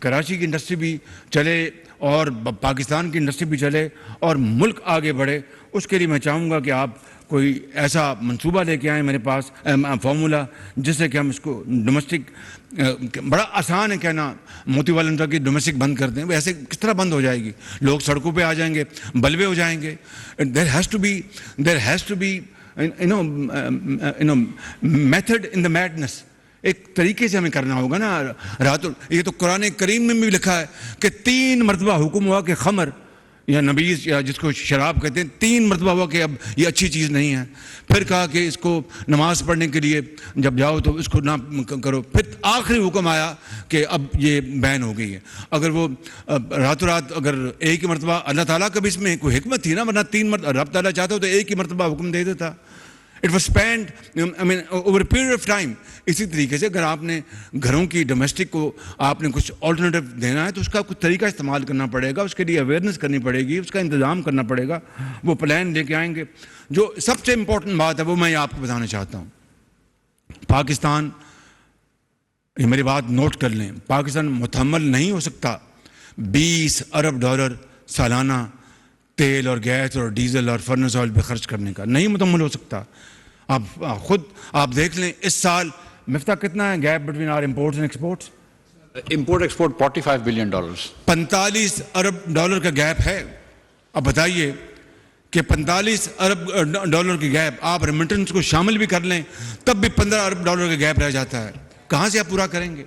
کراچی کی انڈسٹری بھی چلے اور پاکستان کی انڈسٹری بھی چلے اور ملک آگے بڑھے. اس کے لیے میں چاہوں گا کہ آپ کوئی ایسا منصوبہ لے کے آئیں میرے پاس، فارمولا، جس سے کہ ہم اس کو ڈومیسٹک، بڑا آسان ہے کہنا موتی والن تک کی ڈومیسٹک بند کر دیں، ایسے کس طرح بند ہو جائے گی؟ لوگ سڑکوں پہ آ جائیں گے، بلوے ہو جائیں گے. There has to be method in the madness. ایک طریقے سے ہمیں کرنا ہوگا نا. یہ تو قرآن کریم میں بھی لکھا ہے کہ 3 مرتبہ حکم ہوا کہ خمر یا نبیذ یا جس کو شراب کہتے ہیں، 3 مرتبہ ہوا کہ اب یہ اچھی چیز نہیں ہے. پھر کہا کہ اس کو نماز پڑھنے کے لیے جب جاؤ تو اس کو نہ کرو. پھر آخری حکم آیا کہ اب یہ بین ہو گئی ہے. اگر وہ راتوں رات اگر ایک ہی مرتبہ، اللہ تعالیٰ کا بھی اس میں کوئی حکمت تھی نا، ورنہ 3 مرتبہ رب تعالیٰ چاہتا ہو تو ایک ہی مرتبہ حکم دے دیتا. It was spent, over a period of time. اسی طریقے سے اگر آپ نے گھروں کی ڈومیسٹک کو آپ نے کچھ آلٹرنیٹیو دینا ہے تو اس کا کچھ طریقہ استعمال کرنا پڑے گا, اس کے لیے اویئرنیس کرنی پڑے گی, اس کا انتظام کرنا پڑے گا, وہ پلان لے کے آئیں گے. جو سب سے امپورٹنٹ بات ہے وہ میں آپ کو بتانا چاہتا ہوں. پاکستان, یہ میری بات نوٹ کر لیں, پاکستان متحمل نہیں ہو سکتا $20 ارب سالانہ تیل اور گیس اور ڈیزل اور فرنس آئل پہ خرچ کرنے کا. نہیں متحمل ہو سکتا. آپ خود آپ دیکھ لیں اس سال مفتاح کتنا ہے gap between our imports and exports? Import export $45 billion. $45 ارب کا گیپ ہے. اب بتائیے کہ $45 ارب کی گیپ آپ ریمیٹنس کو شامل بھی کر لیں تب بھی $15 ارب کا گیپ رہ جاتا ہے. کہاں سے آپ پورا کریں گے؟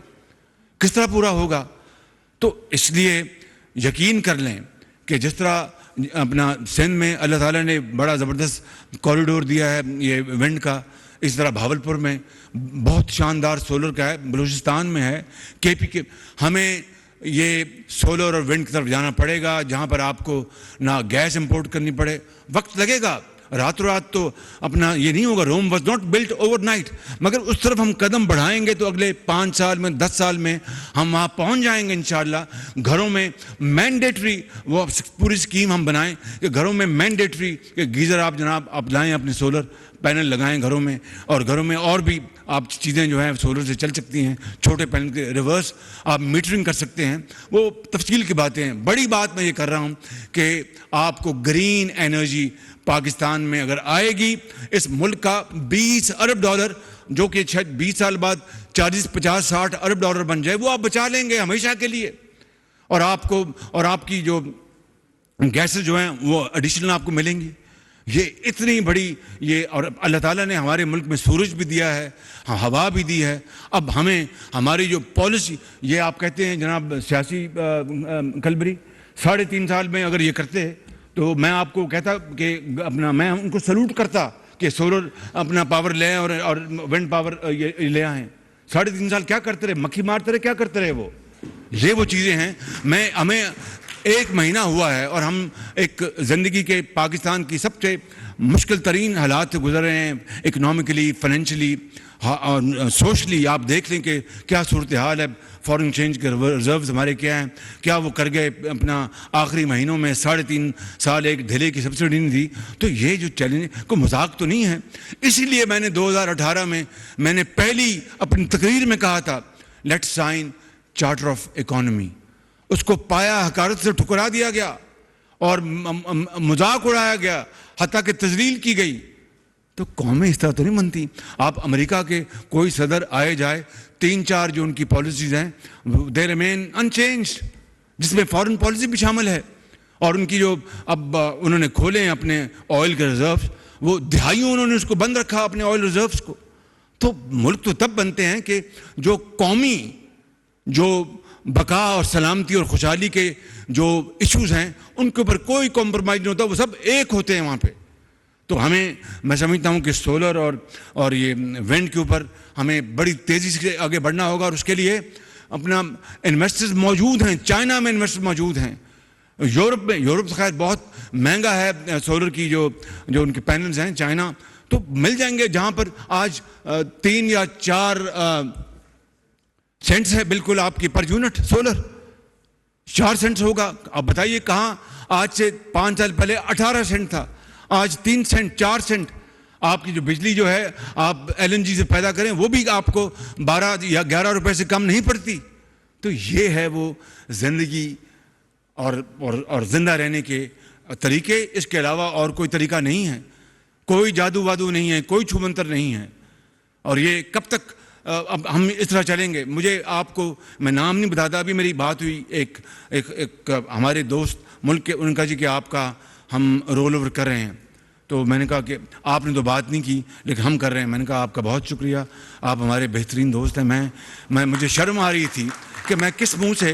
کس طرح پورا ہوگا؟ تو اس لیے یقین کر لیں کہ جس طرح اپنا سندھ میں اللہ تعالیٰ نے بڑا زبردست کوریڈور دیا ہے یہ ونڈ کا, اس طرح بھاولپور میں بہت شاندار سولر کا ہے, بلوچستان میں ہے KP کے. ہمیں یہ سولر اور ونڈ کی طرف جانا پڑے گا جہاں پر آپ کو نہ گیس امپورٹ کرنی پڑے. وقت لگے گا, راتوں رات تو اپنا یہ نہیں ہوگا. Rome was not built overnight, مگر اس طرف ہم قدم بڑھائیں گے تو اگلے 5 سال میں 10 سال میں ہم وہاں پہنچ جائیں گے انشاءاللہ. گھروں میں مینڈیٹری وہ پوری اسکیم ہم بنائیں کہ گھروں میں مینڈیٹری کہ گیزر آپ جناب آپ لائیں, اپنے سولر پینل لگائیں گھروں میں, اور گھروں میں اور بھی آپ چیزیں جو ہیں سولر سے چل سکتی ہیں. چھوٹے پینل کے ریورس آپ میٹرنگ کر سکتے ہیں. وہ تفصیل کی باتیں ہیں. بڑی بات میں یہ کر رہا ہوں کہ آپ کو گرین انرجی پاکستان میں اگر آئے گی, اس ملک کا $20 ارب جو کہ 20 سال بعد 40, 50, 60 ارب بن جائے, وہ آپ بچا لیں گے ہمیشہ کے لیے. اور آپ کو اور آپ کی جو گیسز جو ہیں وہ ایڈیشنل آپ کو ملیں گی. یہ اتنی بڑی یہ, اور اللہ تعالیٰ نے ہمارے ملک میں سورج بھی دیا ہے, ہوا بھی دی ہے. اب ہمیں ہماری جو پالیسی, یہ آپ کہتے ہیں جناب سیاسی کلبری 3.5 سال میں اگر یہ کرتے تو میں آپ کو کہتا کہ اپنا میں ان کو سلوٹ کرتا کہ سولر اپنا پاور لیں اور ونڈ پاور یہ لے آئیں. 3.5 سال کیا کرتے رہے, مکھی مارتے رہے, کیا کرتے رہے وہ. یہ وہ چیزیں ہیں. ہمیں 1 مہینہ ہوا ہے اور ہم ایک زندگی کے پاکستان کی سب سے مشکل ترین حالات سے گزر رہے ہیں, اکنامکلی, فائنینشلی اور سوشلی. آپ دیکھ لیں کہ کیا صورتحال ہے. فارن ایکسچینج کے ریزروز ہمارے کیا ہیں, کیا وہ کر گئے اپنا آخری مہینوں میں 3.5 سال ایک ڈھیلے کی سبسڈی نہیں دی. تو یہ جو چیلنج کو مذاق تو نہیں ہے. اسی لیے میں نے 2018 میں نے پہلی اپنی تقریر میں کہا تھا let's sign charter of economy. اس کو پایا حقارت سے ٹھکرا دیا گیا اور مذاق اڑایا گیا, حتیٰ کہ تذلیل کی گئی. تو قومیں اس طرح تو نہیں بنتی. آپ امریکہ کے کوئی صدر آئے جائے, 3-4 جو ان کی پالیسیز ہیں دے ریمین انچینجڈ, جس میں فارن پالیسی بھی شامل ہے. اور ان کی جو اب انہوں نے کھولے ہیں اپنے آئل کے ریزروز, وہ دہائیوں انہوں نے اس کو بند رکھا اپنے آئل ریزروز کو. تو ملک تو تب بنتے ہیں کہ جو قومی جو بقا اور سلامتی اور خوشحالی کے جو ایشوز ہیں ان کے اوپر کوئی کمپرومائز نہیں ہوتا, وہ سب ایک ہوتے ہیں وہاں پہ. تو ہمیں, میں سمجھتا ہوں کہ سولر اور یہ ونڈ کے اوپر ہمیں بڑی تیزی سے آگے بڑھنا ہوگا. اور اس کے لیے اپنا انویسٹرز موجود ہیں. چائنا میں انویسٹر موجود ہیں, یورپ خیر بہت مہنگا ہے سولر کی جو ان کے پینلز ہیں. چائنا تو مل جائیں گے جہاں پر آج 3 یا 4 سینٹس ہے بالکل آپ کی پر یونٹ سولر 4 سینٹس ہوگا. آپ بتائیے کہاں آج سے 5 سال پہلے 18 سینٹ تھا, آج 3 سینٹ 4 سینٹ. آپ کی جو بجلی جو ہے آپ LNG سے پیدا کریں وہ بھی آپ کو 12 یا 11 روپے سے کم نہیں پڑتی. تو یہ ہے وہ زندگی اور زندہ رہنے کے طریقے. اس کے علاوہ اور کوئی طریقہ نہیں ہے, کوئی جادو وادو نہیں ہے, کوئی چھو منتر نہیں ہے. اور یہ کب تک اب ہم اس طرح چلیں گے؟ مجھے آپ کو میں نام نہیں بتاتا. ابھی میری بات ہوئی ایک ہمارے دوست ملک کے, ان کا جی کہ آپ کا ہم رول اوور کر رہے ہیں. تو میں نے کہا کہ آپ نے تو بات نہیں کی لیکن ہم کر رہے ہیں. میں نے کہا آپ کا بہت شکریہ, آپ ہمارے بہترین دوست ہیں. مجھے شرم آ رہی تھی کہ میں کس منہ سے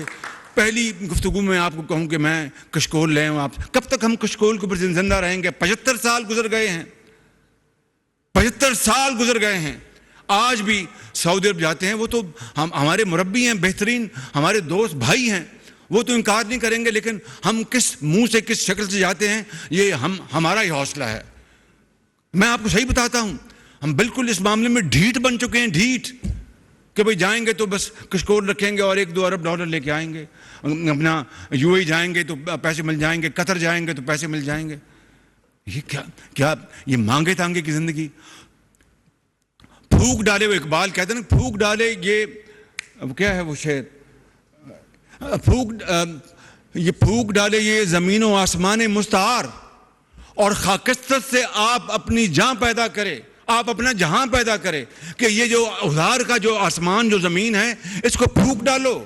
پہلی گفتگو میں آپ کو کہوں کہ میں کشکول لے ہوں. آپ کب تک ہم کشکول کے اوپر زندہ رہیں گے؟ 75 سال گزر گئے ہیں, 75 سال گزر گئے ہیں. آج بھی سعودی عرب جاتے ہیں, وہ تو ہمارے مربی ہیں, بہترین ہمارے دوست بھائی ہیں, وہ تو انکار نہیں کریں گے. لیکن ہم کس منہ سے کس شکل سے جاتے ہیں یہ ہمارا ہی حوصلہ ہے. میں آپ کو صحیح بتاتا ہوں, ہم بالکل اس معاملے میں ڈھیٹ بن چکے ہیں, ڈھیٹ, کہ بھئی جائیں گے تو بس کشکول رکھیں گے اور $1-2 ارب لے کے آئیں گے, اپنا UAE جائیں گے تو پیسے مل جائیں گے, قطر جائیں گے تو پیسے مل جائیں گے. یہ کیا یہ مانگے تانگے کی زندگی. پھونک ڈالے, وہ اقبال کہتے ہیں نا, پھونک ڈالے, یہ کیا ہے وہ شعر, یہ پھونک ڈالے یہ زمین و آسمان مستعار, اور خاکستر سے آپ اپنی جان پیدا کرے, آپ اپنا جہاں پیدا کرے, کہ یہ جو ادھار کا جو آسمان جو زمین ہے اس کو پھونک ڈالو.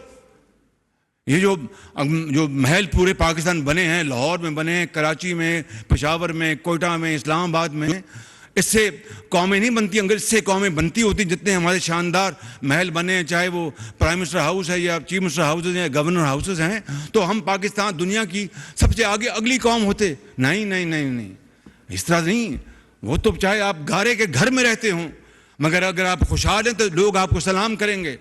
یہ جو محل پورے پاکستان بنے ہیں, لاہور میں بنے ہیں, کراچی میں, پشاور میں, کوئٹہ میں, اسلام آباد میں, اس سے قومیں نہیں بنتی, اگر اس سے قومیں بنتی ہوتی جتنے ہمارے شاندار محل بنے ہیں, چاہے وہ پرائم منسٹر ہاؤس ہے یا چیف منسٹر ہاؤسز ہیں یا گورنر ہاؤسز ہیں, تو ہم پاکستان دنیا کی سب سے آگے اگلی قوم ہوتے. نہیں نہیں نہیں نہیں, اس طرح نہیں. وہ تو چاہے آپ گارے کے گھر میں رہتے ہوں, مگر اگر آپ خوشحال ہیں تو لوگ آپ کو سلام کریں گے,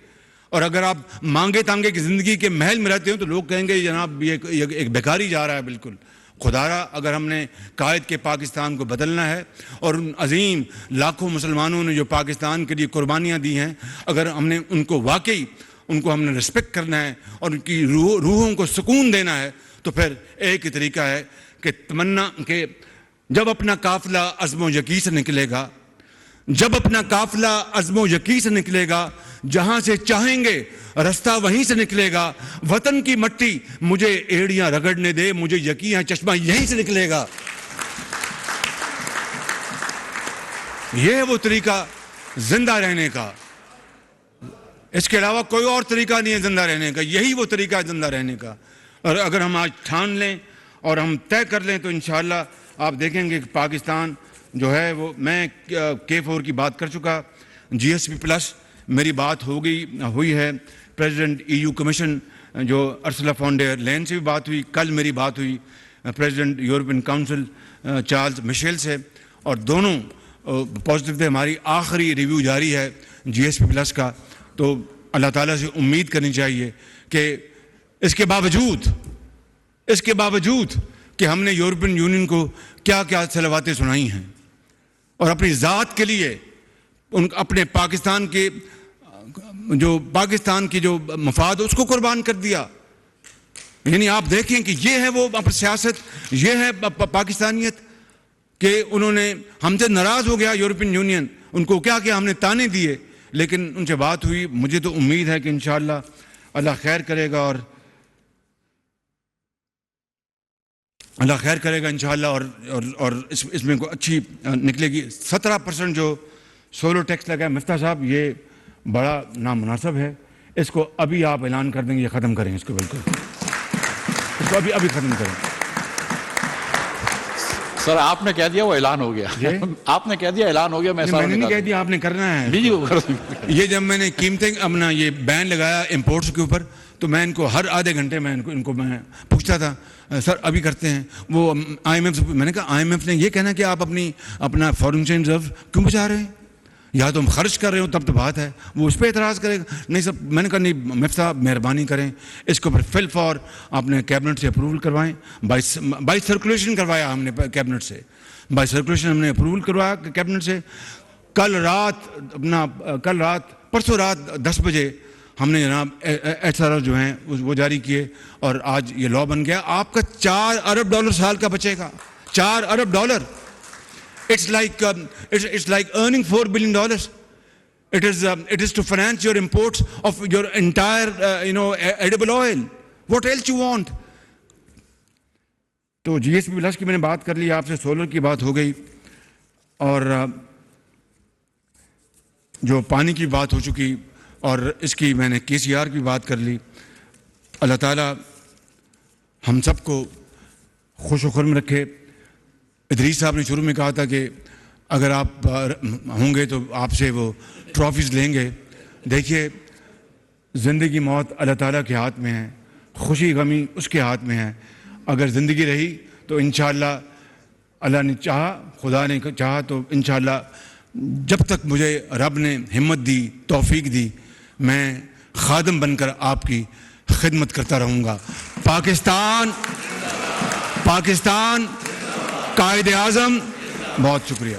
اور اگر آپ مانگے تانگے کی زندگی کے محل میں رہتے ہوں تو لوگ کہیں گے جناب یہ ایک بیکاری جا رہا ہے. بالکل خدارا, اگر ہم نے قائد کے پاکستان کو بدلنا ہے, اور ان عظیم لاکھوں مسلمانوں نے جو پاکستان کے لیے قربانیاں دی ہیں, اگر ہم نے ان کو واقعی ان کو ہم نے رسپیکٹ کرنا ہے اور ان کی روحوں کو سکون دینا ہے, تو پھر ایک ہی طریقہ ہے کہ تمنا کہ جب اپنا قافلہ عزم و یقین سے نکلے گا, جب اپنا قافلہ عزم و یقین سے نکلے گا, جہاں سے چاہیں گے رستہ وہیں سے نکلے گا. وطن کی مٹی مجھے ایڑیاں رگڑنے دے, مجھے یقین ہے چشمہ یہیں سے نکلے گا. یہ ہے وہ طریقہ زندہ رہنے کا, اس کے علاوہ کوئی اور طریقہ نہیں ہے زندہ رہنے کا. یہی وہ طریقہ ہے زندہ رہنے کا. اور اگر ہم آج ٹھان لیں اور ہم طے کر لیں تو انشاءاللہ آپ دیکھیں گے کہ پاکستان جو ہے وہ, میں K4 کی بات کر چکا, GSP+ میری بات ہوئی ہے, پریزیڈنٹ EU کمیشن جو ارسلا فون ڈر لین سے بھی بات ہوئی, کل میری بات ہوئی president European Council Charles Michel سے, اور دونوں پازیٹیو تھے. ہماری آخری ریویو جاری ہے GSP+ کا, تو اللہ تعالیٰ سے امید کرنی چاہیے کہ اس کے باوجود کہ ہم نے یورپین یونین کو کیا کیا صلواتیں سنائی ہیں, اور اپنی ذات کے لیے اپنے پاکستان کی جو مفاد اس کو قربان کر دیا. یعنی آپ دیکھیں کہ یہ ہے وہ سیاست, یہ ہے پاکستانیت, کہ انہوں نے ہم سے ناراض ہو گیا یورپین یونین, ان کو کیا کیا ہم نے تانے دیے, لیکن ان سے بات ہوئی. مجھے تو امید ہے کہ انشاءاللہ اللہ خیر کرے گا, اور اللہ خیر کرے گا انشاءاللہ, اور اس میں کوئی اچھی نکلے گی. 17% جو سولر ٹیکس لگا ہے مفتاح صاحب, یہ بڑا نامناسب ہے. اس کو ابھی آپ اعلان کر دیں گے, یہ ختم کریں اس کو, بالکل اس کو ابھی ختم کریں. سر آپ نے کہہ دیا وہ اعلان ہو گیا, آپ نے کہہ دیا اعلان ہو گیا. میں نے نہیں کہہ دیا, آپ نے کرنا ہے. جی یہ جب میں نے قیمتیں اپنا یہ بین لگایا امپورٹس کے اوپر, تو میں ان کو ہر آدھے گھنٹے میں ان کو میں پوچھتا تھا, سر ابھی کرتے ہیں. وہ IMF, میں نے کہا IMF نے یہ کہنا کہ آپ اپنا فارن ایکسچینج ریزرو کیوں بچا رہے ہیں, یا تو ہم خرچ کر رہے ہوں تب تو بات ہے, وہ اس پہ اعتراض کرے گا. نہیں سر, میں نے کہا نہیں مفتی صاحب مہربانی کریں, اس کو پھر فل فور آپ نے کیبنٹ سے اپروول کروائیں. بائی سرکولیشن کروایا ہم نے کیبنٹ سے, بائی سرکولیشن ہم نے اپروول کروایا کیبنٹ سے. پرسوں رات 10 بجے ہم نے جناب HRR جو ہیں وہ جاری کیے, اور آج یہ لا بن گیا. آپ کا $4 ارب سال کا بچے گا, $4 ارب. It's like earning $4 billion. It is to finance your imports of your entire edible oil. What else you want? تو GSP+ کی میں نے بات کر لی, آپ سے سولر کی بات ہو گئی, اور جو پانی کی بات ہو چکی, اور اس کی میں نے KCR کی بات کر لی. اللہ تعالیٰ ہم سب کو خوش و خرم رکھے. ادریس صاحب نے شروع میں کہا تھا کہ اگر آپ ہوں گے تو آپ سے وہ ٹرافیز لیں گے. دیکھیے, زندگی موت اللہ تعالیٰ کے ہاتھ میں ہے, خوشی غمی اس کے ہاتھ میں ہے. اگر زندگی رہی تو انشاءاللہ اللہ نے چاہا, خدا نے چاہا تو انشاءاللہ جب تک مجھے رب نے ہمت دی, توفیق دی, میں خادم بن کر آپ کی خدمت کرتا رہوں گا. پاکستان قائد اعظم. بہت شکریہ.